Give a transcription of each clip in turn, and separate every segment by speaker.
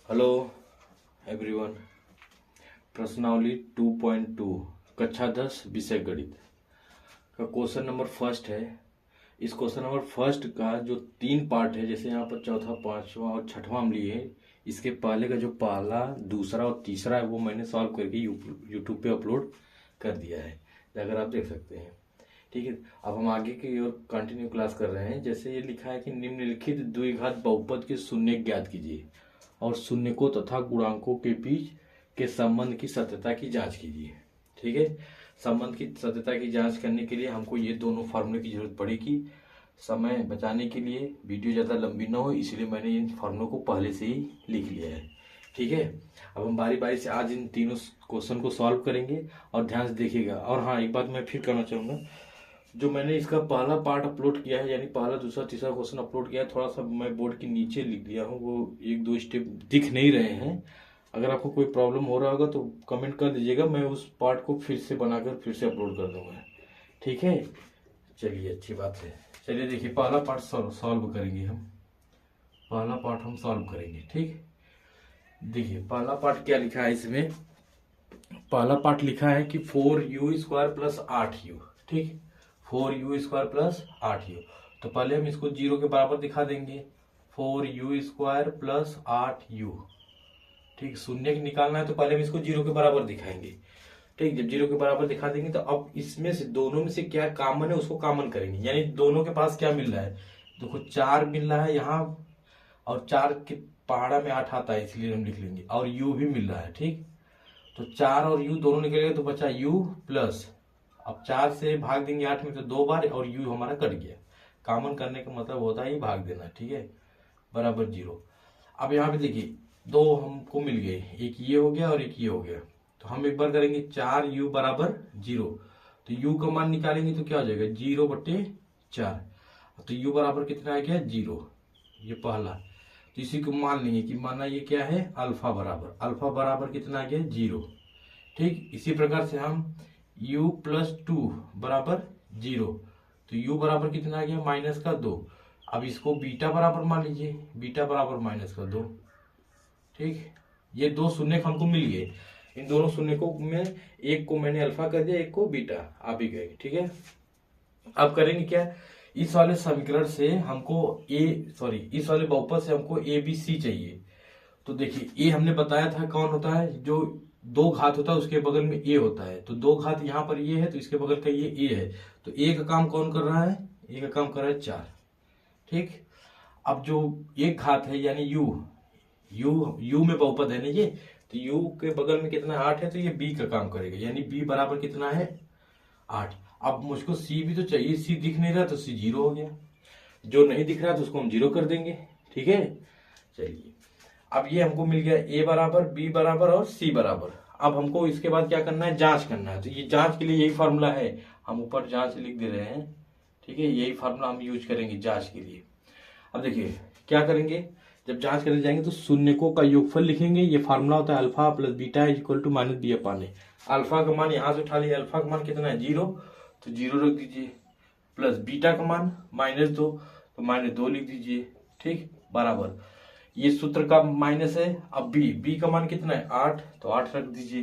Speaker 1: Hello everyone. प्रश्नावली 2.2 कक्षा 10 विषय गणित का क्वेश्चन नंबर फर्स्ट है। इस क्वेश्चन नंबर फर्स्ट का जो 3 पार्ट है, जैसे यहाँ पर चौथा, पांचवा और छठवां हम लिए, इसके पहले का जो पहला, दूसरा और तीसरा है वो मैंने सॉल्व करके यूट्यूब पे अपलोड कर दिया है, अगर आप देख सकते हैं। ठीक है, अब हम आगे की ओर कंटिन्यू क्लास कर रहे हैं। जैसे ये लिखा है कि निम्नलिखित द्विघात बहुपद के शून्य ज्ञात कीजिए और शून्यकों तथा गुणांकों के बीच के संबंध की सत्यता की जांच कीजिए। ठीक है, संबंध की सत्यता की जांच करने के लिए हमको ये दोनों फार्मूले की जरूरत पड़ेगी। समय बचाने के लिए, वीडियो ज़्यादा लंबी ना हो, इसलिए मैंने इन फार्मूलों को पहले से ही लिख लिया है। ठीक है, अब हम बारी बारी से आज इन तीनों क्वेश्चन को सॉल्व करेंगे और ध्यान से देखिएगा। और हाँ, एक बात मैं फिर कहना चाहूँगा, जो मैंने इसका पहला पार्ट अपलोड किया है, यानी पहला, दूसरा, तीसरा क्वेश्चन अपलोड किया है, थोड़ा सा मैं बोर्ड के नीचे लिख दिया हूँ, वो 1-2 स्टेप दिख नहीं रहे हैं। अगर आपको कोई प्रॉब्लम हो रहा होगा तो कमेंट कर दीजिएगा, मैं उस पार्ट को फिर से बनाकर फिर से अपलोड कर दूंगा। ठीक है, चलिए, अच्छी बात है। चलिए देखिए, पहला पार्ट सॉल्व करेंगे हम। पहला पार्ट हम सॉल्व करेंगे। ठीक, देखिए पहला पार्ट क्या लिखा है इसमें। पहला पार्ट लिखा है कि 4u² प्लस 8u। ठीक, 4u² प्लस 8u। तो पहले हम इसको 0 के बराबर दिखा देंगे। 4u² plus 8u। ठीक, शून्य निकालना है तो पहले हम इसको 0 के बराबर दिखाएंगे। ठीक, जब 0 के बराबर दिखा देंगे तो अब इसमें से, दोनों में से क्या कॉमन है उसको कॉमन करेंगे। यानी दोनों के पास क्या मिल रहा है, देखो 4 मिल रहा है यहाँ, और 4 के पहाड़ा में 8 आता है, इसलिए हम लिख लेंगे। और u भी मिल रहा है। ठीक, तो 4 और u दोनों निकलेगा तो बचा u प्लस, अब 4 से भाग देंगे 8 में तो 2 बार, और u हमारा कट गया। कॉमन करने का मतलब होता है भाग देना। ठीक है, बराबर 0। अब यहाँ पे देखिए 2 हमको मिल गए, एक ये हो गया और एक ये हो गया। तो हम एक बार करेंगे 4u बराबर 0, तो u का मान निकालेंगे तो क्या हो जाएगा, 0/4। तो u बराबर कितना आ गया, 0। ये पहला, तो इसी को मान लेंगे कि माना ये क्या है, अल्फा बराबर, अल्फा बराबर कितना आ गया, 0। ठीक, इसी प्रकार से हम u प्लस 2 बराबर 0, तो u बराबर कितना आ गया, -2। अब इसको बीटा बराबर मान लीजिए, बीटा बराबर -2। ठीक, ये 2 शून्य हमको मिल गए। इन दोनों शून्य को में एक को मैंने अल्फा कर दिया, एक को बीटा, आप ही गए। ठीक है, अब करेंगे क्या, इस वाले समीकरण से हमको इस वाले बहुपद से हमको ABC चाहिए। तो देखिए, ए हमने बताया था कौन होता है, जो 2 घात होता है उसके बगल में ए होता है। तो 2 घात यहाँ पर ये है तो इसके बगल का ये ए है। तो ए का काम कौन कर रहा है, ए का काम कर रहा है 4। ठीक, अब जो एक घात है यानी यू में बहुपद है ना ये, तो यू के बगल में कितना 8 है, तो ये बी का काम करेगा, यानी बी बराबर कितना है, 8। अब मुझको सी भी तो चाहिए, सी दिख नहीं रहा तो सी 0 हो गया। जो नहीं दिख रहा तो उसको हम 0 कर देंगे। ठीक है, चलिए, अब ये हमको मिल गया ए बराबर, बी बराबर और सी बराबर। अब हमको इसके बाद क्या करना है, जांच करना है। तो ये जांच के लिए यही फार्मूला है, हम ऊपर जांच लिख दे रहे हैं। ठीक है, यही फार्मूला हम यूज करेंगे जांच के लिए। अब देखिए क्या करेंगे, जब जांच करने जाएंगे तो शून्यकों का योगफल लिखेंगे। ये फार्मूला होता है alpha plus beta is equal to -b/a। Alpha का मान यहाँ से उठा लिया, अल्फा का मान कितना है, 0, तो 0 रख दीजिए, प्लस बीटा का मान -2, तो -2 लिख दीजिए। ठीक, बराबर, ये सूत्र का माइनस है। अब बी का मान कितना है, 8, तो 8 रख दीजिए।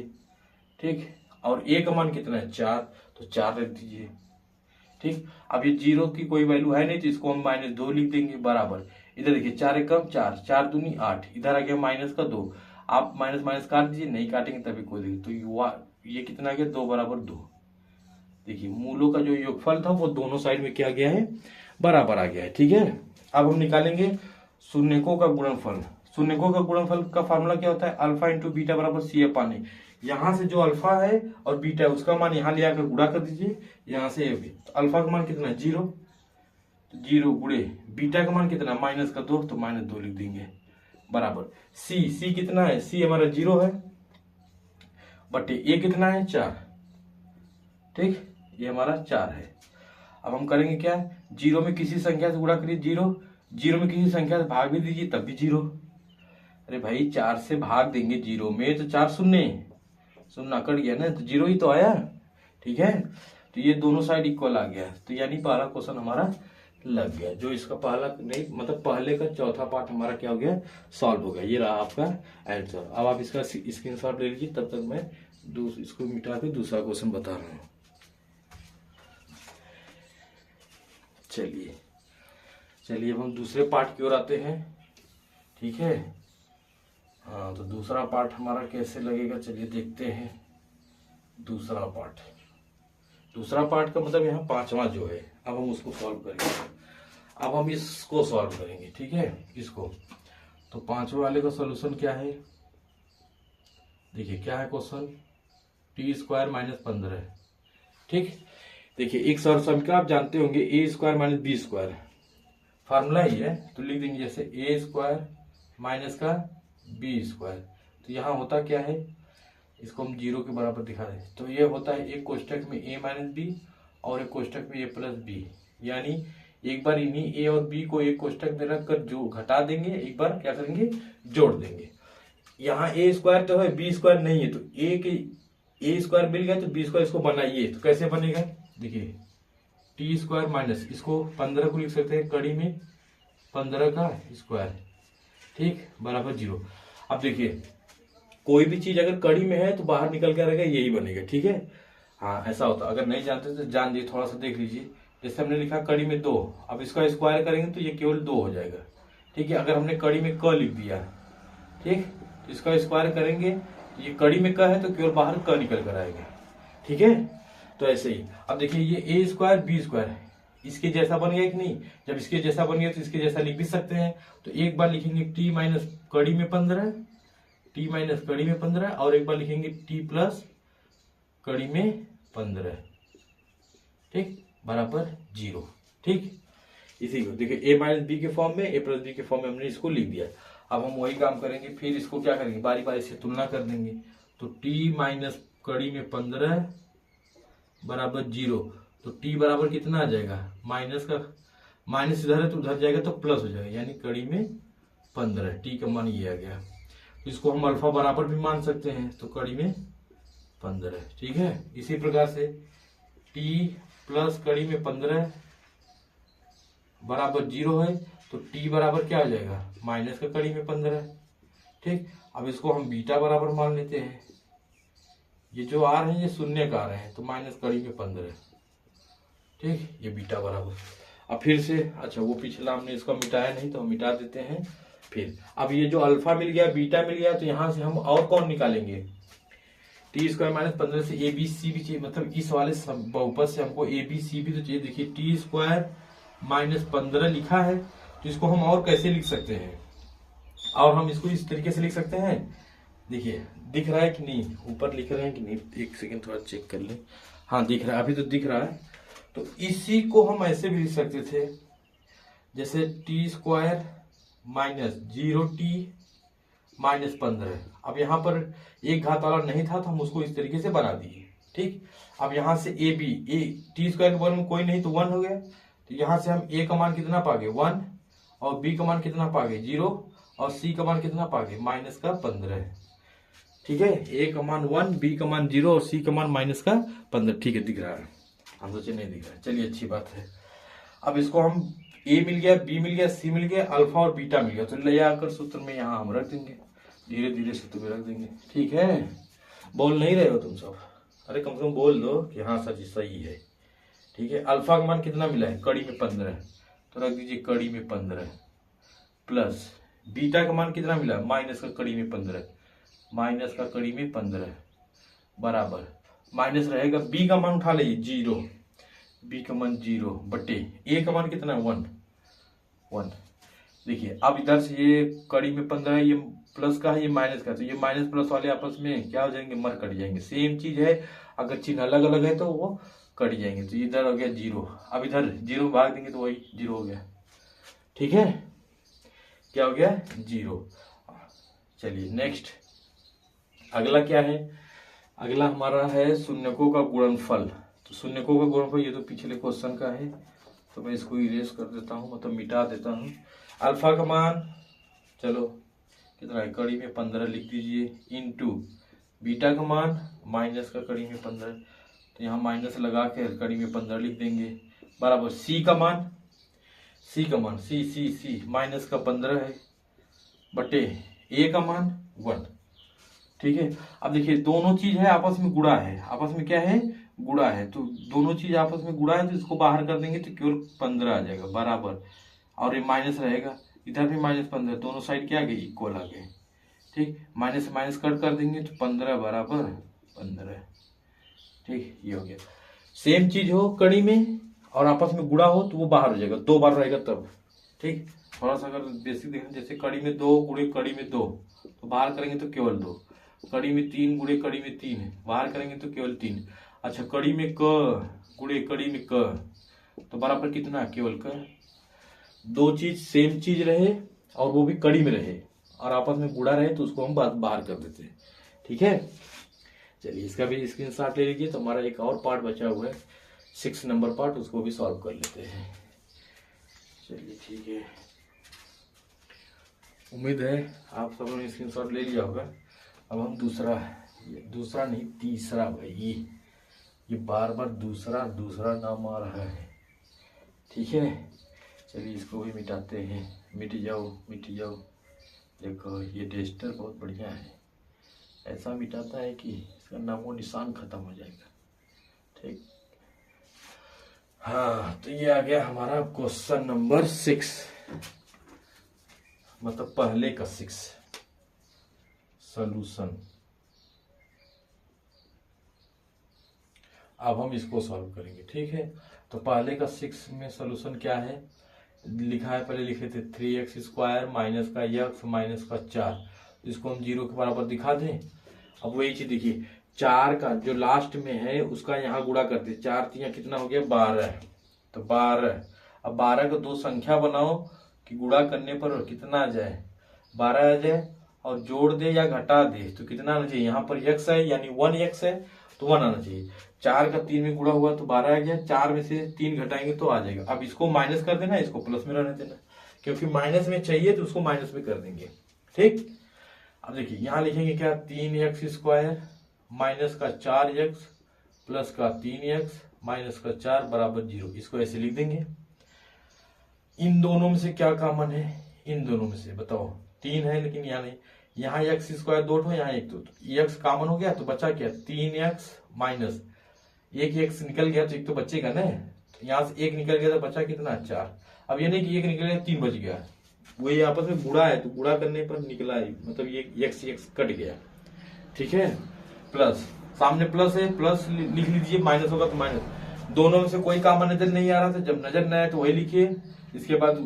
Speaker 1: ठीक, और ए का मान कितना है, 4, तो 4 रख दीजिए। ठीक, अब ये 0 की कोई वैल्यू है नहीं तो इसको हम -2 लिख देंगे, बराबर। इधर देखिए 4 एक कम 4, 4 दूनी 8, इधर आ गया -2। आप माइनस माइनस काट दीजिए, नहीं काटेंगे तभी कोई दिक्कत। तो ये कितना आ गया, 2 बराबर 2। देखिए मूलों का जो योगफल था वो दोनों साइड में क्या गया है, बराबर आ गया है। ठीक है, अब हम निकालेंगे शून्यकों का गुणनफल। शून्यकों का गुणनफल का फार्मूला क्या होता है, अल्फा इंटू बीटा बराबर c/a। यहाँ से जो अल्फा है और बीटा है उसका मान यहाँ ले आकर गुणा कर दीजिए, यहाँ से ये भी। तो अल्फा का मान कितना है, 0, तो 0 गुणे बीटा का मान कितना, -2, तो -2 लिख देंगे, बराबर। सी कितना है, सी हमारा 0 है, बटे ए कितना है, 4। ठीक, ये हमारा 4 है। अब हम करेंगे क्या, 0 में किसी संख्या से गुणा करिए, 0 में किसी संख्या से भाग भी दीजिए तब भी 0। अरे भाई 4 से भाग देंगे 0 में तो 4 शून्य कट गया ना, तो 0 ही तो आया। ठीक है, तो ये दोनों साइड इक्वल आ गया, तो यानी पहला क्वेश्चन हमारा लग गया। जो इसका पहला नहीं मतलब पहले का चौथा पार्ट हमारा क्या हो गया, सॉल्व हो गया। ये रहा आपका आंसर। अब आप इसका स्क्रीनशॉट ले लीजिए, तब तक मैं इसको मिटा के दूसरा क्वेश्चन बता रहा हूँ। चलिए चलिए अब हम दूसरे पार्ट की ओर आते हैं। ठीक है, हाँ तो दूसरा पार्ट हमारा कैसे लगेगा, चलिए देखते हैं। दूसरा पार्ट का मतलब यहाँ पांचवा जो है, अब हम उसको सॉल्व करेंगे। अब हम इसको सॉल्व करेंगे, ठीक है, इसको। तो पांचवे वाले का सॉल्यूशन क्या है, देखिए क्या है क्वेश्चन, टी स्क्वायर माइनस 15। ठीक, देखिए एक सॉल्यूशन का आप जानते होंगे, A square minus B square, formula ही है। तो लिख देंगे जैसे ए स्क्वायर माइनस का बी स्क्वायर। तो यहाँ होता क्या है, इसको हम 0 के बराबर दिखा दें। तो ये होता है एक कोष्टक में a माइनस बी और एक कोष्टक में a प्लस बी, यानी एक बार इन्हीं a और b को एक कोष्टक में रखकर जो घटा देंगे, एक बार क्या करेंगे, जोड़ देंगे। यहाँ a स्क्वायर तो है, b स्क्वायर नहीं है, तो a स्क्वायर मिल गया तो b स्क्वायर इसको बनाइए। तो कैसे बनेगा, देखिए टी स्क्वायर माइनस, इसको 15 को लिख सकते हैं कड़ी में 15 का स्क्वायर, ठीक, बराबर 0। अब देखिए कोई भी चीज अगर कड़ी में है तो बाहर निकल कर रहेगा, यही बनेगा। ठीक है, हाँ ऐसा होता। अगर नहीं जानते तो जान लीजिए, थोड़ा सा देख लीजिए। जैसे हमने लिखा कड़ी में 2, अब इसका स्क्वायर करेंगे तो ये केवल 2 हो जाएगा। ठीक है, अगर हमने कड़ी में क लिख दिया, ठीक, तो इसका स्क्वायर करेंगे, ये कड़ी में क है तो केवल बाहर क निकल कर आएगा। ठीक है, तो ऐसे ही। अब देखिए ये ए स्क्वायर बी स्क्वायर इसके जैसा बन गया कि नहीं, जब इसके जैसा बन गया तो इसके जैसा लिख भी सकते हैं। तो एक बार लिखेंगे टी माइनस कड़ी में 15, टी माइनस कड़ी में 15, और एक बार लिखेंगे टी प्लस कड़ी में 15, ठीक, बराबर 0। ठीक, इसी को देखिए ए माइनस बी के फॉर्म में, ए प्लस बी के फॉर्म में हमने इसको लिख दिया। अब हम वही काम करेंगे, फिर इसको क्या करेंगे, बारी बारी से तुलना कर देंगे। तो टी माइनस कड़ी में 15 बराबर 0। तो टी बराबर कितना आ जाएगा, माइनस का माइनस इधर है तो उधर जाएगा तो प्लस हो जाएगा, यानी कड़ी में 15। टी का मान ये आ गया। इसको हम अल्फा बराबर भी मान सकते हैं, तो कड़ी में 15। ठीक है, इसी प्रकार से टी प्लस कड़ी में 15 बराबर 0 है, तो टी बराबर क्या आ जाएगा, माइनस का कड़ी में 15। ठीक, अब इसको हम बीटा बराबर मान लेते हैं। ये जो आ रहे हैं ये शून्य का आ रहे हैं, तो माइनस कड़ी में 15। ठीक, ये बीटा बराबर। अब फिर से, अच्छा वो पिछला हमने इसको मिटाया नहीं तो हम मिटा देते हैं। फिर अब ये जो अल्फा मिल गया, बीटा मिल गया, तो यहां से हम और कौन निकालेंगे, टी स्क्वायर माइनस 15 से ए बी सी भी चाहिए, मतलब इस वाले बहुपद से हमको ए बी सी भी तो चाहिए। देखिए टी स्क्वायर माइनस 15 लिखा है, तो इसको हम और कैसे लिख सकते हैं, और हम इसको इस तरीके से लिख सकते हैं। देखिए दिख रहा है कि नहीं, ऊपर लिख रहे हैं कि नहीं, एक सेकेंड थोड़ा चेक कर ले। हाँ दिख रहा है, अभी तो दिख रहा है। तो इसी को हम ऐसे भी लिख सकते थे, जैसे T square minus 0t minus 15। अब यहाँ पर एक घात वाला नहीं था तो हम उसको इस तरीके से बना दिए। ठीक, अब यहाँ से A B, A T square के बगल में कोई नहीं तो 1 हो गया, तो यहाँ से हम ए का मान कितना पा गए 1, और बी का मान कितना पा गए 0, और सी का मान कितना पा गए माइनस का 15। ठीक है, ए का मान 1, बी का मान 0 और सी का मान माइनस का 15। ठीक है, दिख रहा है, हम सोचे नहीं दिख रहा है, चलिए अच्छी बात है। अब इसको हम ए मिल गया, बी मिल गया, सी मिल गया, अल्फा और बीटा मिल गया, तो ले आकर सूत्र में यहाँ हम रख देंगे, धीरे धीरे सूत्र में रख देंगे। ठीक है, बोल नहीं रहे हो तुम सब, अरे कम से कम बोल दो कि हाँ सच सही है। ठीक है, अल्फा का मान कितना मिला है, कड़ी में 15, तो रख दीजिए कड़ी में 15, प्लस बीटा का मान कितना मिला, माइनस का कड़ी में 15, माइनस का कड़ी में 15 बराबर, माइनस रहेगा, बी का मान उठा लीजिए 0, बी का मान 0 बटे ए का मान कितना है 1। देखिए अब इधर से ये कड़ी में 15 है, ये प्लस का है, ये माइनस का, तो ये माइनस प्लस वाले आपस में क्या हो जाएंगे, मर कट जाएंगे। सेम चीज है, अगर चिन्ह अलग अलग है तो वो कट जाएंगे। तो इधर हो गया 0, अब इधर 0 भाग देंगे तो वही 0 हो गया। ठीक है, क्या हो गया 0। चलिए नेक्स्ट, अगला क्या है, अगला हमारा है शून्यकों का गुणनफल। तो शून्यकों का गुणनफल ये तो पिछले क्वेश्चन का है, तो मैं इसको इरेज कर देता हूँ, मतलब मिटा देता हूँ। अल्फा का मान चलो कितना है, कड़ी में 15 लिख दीजिए, इनटू बीटा का मान माइनस का कड़ी में 15, तो यहाँ माइनस लगा के कड़ी में 15 लिख देंगे, बराबर सी का मान, सी का मान सी माइनस का 15 है बटे ए का मान 1। ठीक है, अब देखिए दोनों चीज है आपस में गुणा है, आपस में क्या है गुणा है, तो दोनों चीज आपस में गुणा है तो इसको बाहर कर देंगे तो केवल 15 आ जाएगा बराबर, और ये माइनस रहेगा इधर भी -15, दोनों साइड क्या आ गए इक्वल आ गए। ठीक, माइनस से माइनस कट कर देंगे तो 15 बराबर 15। ठीक, ये हो गया। सेम चीज हो कड़ी में और आपस में गुणा हो तो वो बाहर हो जाएगा, 2 बार रहेगा तब। ठीक, थोड़ा सा अगर बेसिक देखें, जैसे कड़ी में 2 गुणे कड़ी में 2 तो बाहर करेंगे तो केवल 2, कड़ी में 3 गुणे कड़ी में 3 बाहर करेंगे तो केवल 3। अच्छा, कड़ी में क गुणे कड़ी में क तो बराबर कितना केवल क। दो चीज सेम चीज रहे और वो भी कड़ी में रहे और आपस में गुणा रहे तो उसको हम बाहर कर देते हैं। ठीक है, चलिए इसका भी स्क्रीनशॉट ले लीजिए। तो हमारा एक और पार्ट बचा हुआ है 6 नंबर पार्ट, उसको भी सॉल्व कर लेते हैं। चलिए ठीक है, उम्मीद है आप सब लोगों ने स्क्रीनशॉट ले लिया होगा। अब हम दूसरा नहीं तीसरा, भाई ये बार बार दूसरा नाम आ रहा है। ठीक है, चलिए इसको भी मिटाते हैं। मिट जाओ। देखो ये टेस्टर बहुत बढ़िया है, ऐसा मिटाता है कि इसका नामो निशान खत्म हो जाएगा। ठीक, हाँ तो ये आ गया हमारा क्वेश्चन नंबर 6, मतलब पहले का 6 सॉल्यूशन। अब हम इसको सॉल्व करेंगे। ठीक है, तो पहले का 6 में सॉल्यूशन क्या है लिखा है, पहले लिखे थे 3x² माइनस का x माइनस का 4, इसको हम 0 के बराबर दिखा दें। अब वही चीज देखिए, 4 का जो लास्ट में है उसका यहाँ गुणा करते, 4 3 कितना हो गया 12, तो 12। अब 12 को दो संख्या बनाओ कि गुणा करने पर कितना आ जाए 12 आ जाए, और जोड़ दे या घटा दे तो कितना आना चाहिए, यहाँ पर x है यानी 1x है तो 1 आना चाहिए। 4 का 3 में गुणा हुआ तो 12 आ गया, 4 में से 3 घटाएंगे तो आ जाएगा। अब इसको माइनस कर देना, इसको प्लस में रहने देना, क्योंकि माइनस में चाहिए तो उसको माइनस में कर देंगे। ठीक, अब देखिए यहाँ लिखेंगे क्या 3x² माइनस का 4x प्लस का 3x माइनस का 4 बराबर 0, इसको ऐसे लिख देंगे। इन दोनों में से क्या कॉमन है, इन दोनों में से बताओ, 3 है लेकिन यहाँ नहीं, यहाँ x² 2 ठो यहाँ 1 2, x कॉमन हो गया तो बचा क्या 3x माइनस एक x निकल गया तो एक तो बचेगा ना, तो यहाँ से 1 निकल गया तो बचा कितना 4। अब ये नहीं कि 1 निकल गया 3 बच गया, वही आपस में गुणा है तो गुणा करने पर निकला है, मतलब ये x कट गया। ठीक है, प्लस सामने प्लस है, प्लस लिख लीजिए, माइनस होगा तो माइनस। दोनों में से कोई कॉमन नजर नहीं आ रहा था, जब नजर न आए तो वही लिखिए, इसके बाद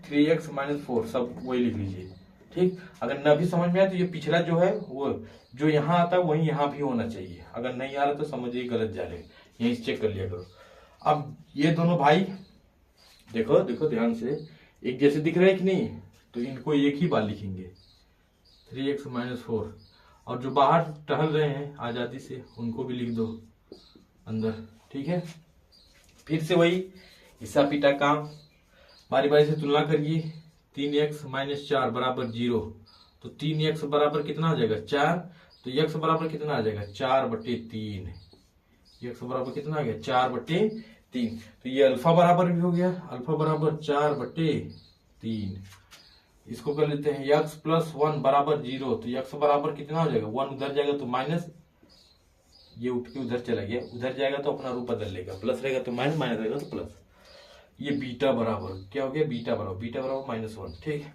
Speaker 1: 3x - 4 सब वही लिख लीजिए। ठीक, अगर न भी समझ में आए तो ये पिछला जो है वो जो यहाँ आता है वही यहाँ भी होना चाहिए, अगर नहीं आ रहा तो समझिए गलत जा रहे, यही चेक कर लिया करो। अब ये दोनों भाई देखो देखो ध्यान से, एक जैसे दिख रहे हैं कि नहीं, तो इनको एक ही बार लिखेंगे 3x - 4, और जो बाहर टहल रहे हैं आजादी से उनको भी लिख दो अंदर। ठीक है, फिर से वही हिस्सा पीटा काम, बारी बारी से तुलना करिए। 3x - 4 बराबर 0, तो 3x बराबर कितना आ जाएगा 4, तो x बराबर कितना आ जाएगा 4/3, x बराबर कितना आ गया 4/3, तो ये अल्फा बराबर भी हो गया, अल्फा बराबर 4/3। इसको कर लेते हैं x + 1 बराबर 0, तो x बराबर कितना हो जाएगा 1 उधर जाएगा तो माइनस, ये उठ के उधर चला गया, उधर जाएगा तो अपना रूप बदल लेगा, प्लस रहेगा तो माइनस, माइनस रहेगा तो प्लस। ये बीटा बराबर क्या हो गया बीटा बराबर -1। ठीक,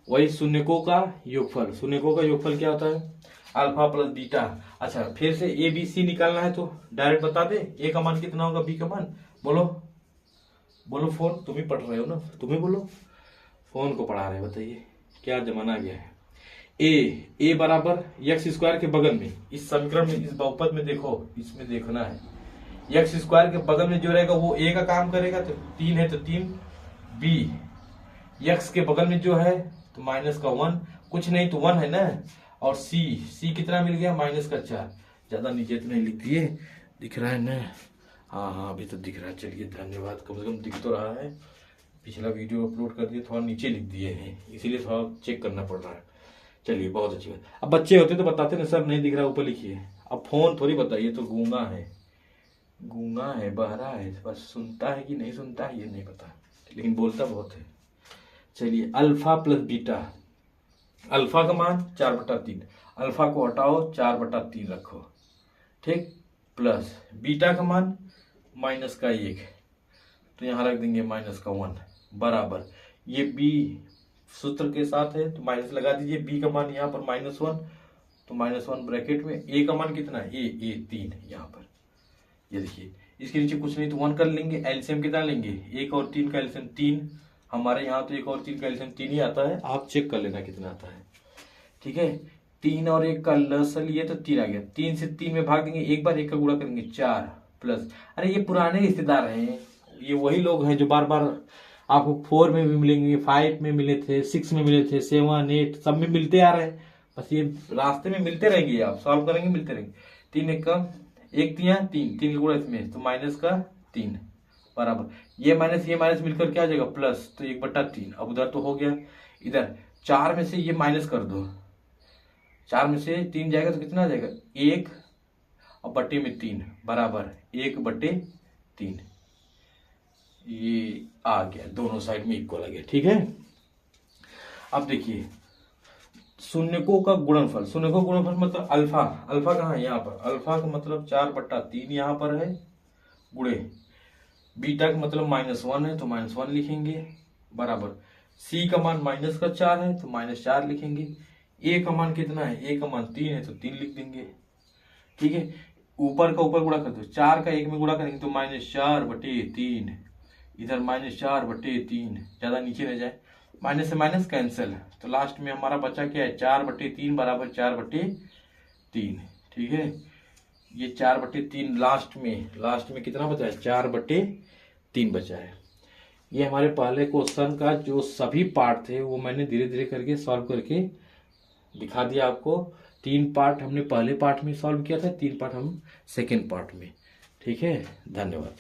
Speaker 1: वही शून्यकों का योगफल, शून्यकों का योगफल क्या होता है अल्फा प्लस बीटा। अच्छा, फिर से ए बी सी निकालना है तो डायरेक्ट बता दे, ए का मान कितना होगा बी का मान, बोलो बोलो, फोन तुम ही पढ़ रहे हो ना, तुम्हें बोलो, फोन को पढ़ा रहे, बताइए क्या जमाना आ गया है। ए बराबर x² के बगल में, इस समीकरण में, इस बहुपद में देखो, इसमें देखना है x² के बगल में जो रहेगा वो a का काम करेगा, तो 3 है तो 3, b x के बगल में जो है तो माइनस का 1, कुछ नहीं तो 1 है ना, और c कितना मिल गया -4, ज्यादा नीचे तो नहीं लिख दिए, दिख रहा है ना, हाँ अभी तो दिख रहा है। चलिए धन्यवाद, कम से कम दिख तो रहा है, पिछला वीडियो अपलोड कर दिए थोड़ा नीचे लिख दिए हैं, इसीलिए थोड़ा चेक करना पड़ रहा है। चलिए बहुत अच्छी बात। अब बच्चे होते तो बताते ना सर नहीं दिख रहा ऊपर लिखिए, अब फोन थोड़ी बताइए, तो गूंगा है बहरा है, बस सुनता है कि नहीं सुनता है ये नहीं पता। लेकिन बोलता बहुत है। चलिए अल्फा प्लस बीटा, अल्फा का मान 4/3, अल्फा को हटाओ 4/3 रखो, ठीक, प्लस बीटा का मान -1, तो यहाँ रख देंगे -1 बराबर, ये बी सूत्र के साथ है तो माइनस लगा दीजिए, बी का मान यहाँ पर -1, तो -1 ब्रैकेट में, ए का मान कितना है, ए 3 यहाँ पर, ये देखिए इसके नीचे कुछ नहीं तो 1 कर लेंगे, एलसीएम कितना लेंगे, 1 और 3 का एलसीएम 3, हमारे यहाँ तो 1 और 3 का एलसीएम 3 ही आता है, आप चेक कर लेना कितना आता है, ठीक है। 3 और 1 का लसल लिए तो 3 आ गया, 3 से 3 में भाग देंगे, एक बार 1 का गुणा करेंगे 4 प्लस, अरे ये पुराने रिश्तेदार हैं, ये वही लोग हैं जो बार बार आपको 4 में भी मिलेंगे, 5 में मिले थे, 6 में मिले थे, 7, 8 सब में मिलते आ रहे हैं, बस ये रास्ते में मिलते रहेंगे, आप सॉल्व करेंगे मिलते रहेंगे। 3 1 का 1 3 का गुणा इसमें तो -3 बराबर, ये माइनस मिलकर क्या आ जाएगा प्लस, तो 1/3, अब उधर तो हो गया, इधर 4 में से ये माइनस कर दो, 4 में से 3 जाएगा तो कितना आ जाएगा 1 और बट्टे में 3 बराबर 1/3, ये आ गया, दोनों साइड में इक्वल आ गया, ठीक है। अब देखिए शून्यकों का गुणनफल, शून्यकों का गुणनफल मतलब अल्फा, अल्फा कहाँ है यहाँ पर, अल्फा का मतलब 4/3 यहाँ पर है, गुणे बीटा का मतलब -1 है तो -1 लिखेंगे बराबर, सी का मान -4 है तो -4 लिखेंगे, ए का मान कितना है, ए का मान 3 है तो 3 लिख देंगे, ठीक है। ऊपर का ऊपर गुणा कर दो, 4 का 1 में गुणा करेंगे तो -4/3, इधर -4/3, ज्यादा नीचे रह जाए, माइनस से माइनस कैंसिल, तो लास्ट में हमारा बचा क्या है 4/3 बराबर 4/3, ठीक है। ये 4/3 लास्ट में कितना बचा है 4/3 बचा है। ये हमारे पहले क्वेश्चन का जो सभी पार्ट थे वो मैंने धीरे धीरे करके सॉल्व करके दिखा दिया आपको। 3 पार्ट हमने पहले पार्ट में सॉल्व किया था, 3 पार्ट हम सेकेंड पार्ट में, ठीक है। धन्यवाद।